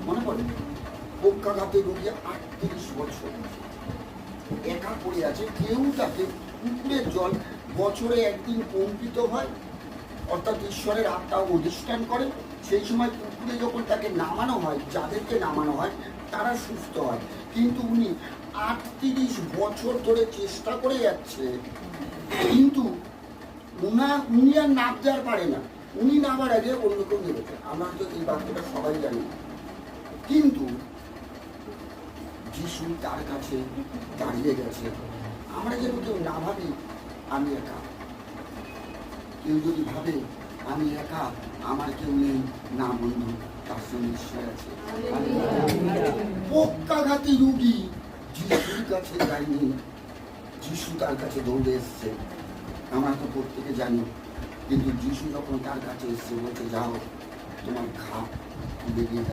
মনে পড়ে? পক্ষাঘাতে রোগী 38 বছর একা পড়ে আছে, কেউ তাকে পুকুরের জল বছরে একদিন কম্পিত হয়, অর্থাৎ ঈশ্বরের আত্মা অধিষ্ঠান করে। সেই সময় পুকুরে যখন তাকে নামানো হয়, যাদেরকে নামানো হয় তারা সুস্থ হয়। কিন্তু উনি 38 বছর ধরে চেষ্টা করে যাচ্ছে, কিন্তু উনি আর নামতে আর পারে না। উনি নামার আগে অন্য কেউ নেমেছে। আমরা হয়তো এই বাক্যটা সবাই জানি, কিন্তু যিশু তার কাছে দাঁড়িয়ে গেছে। আমরা যেন কেউ না ভাবি আমি একা। কেউ যদি ভাবে আমি একা, আমার কেউ নেই, না বন্ধু, তার সঙ্গে ঈশ্বর আছে। পক্ষাঘাতী রোগী যিশুর কাছে যায়নি, যিশু তার কাছে দৌড়ে এসছে। আমরা তো প্রত্যেকে জানি, কিন্তু যিশু যখন তার কাছে এসছে বলছে যাও তোমার ঘা বেরিয়ে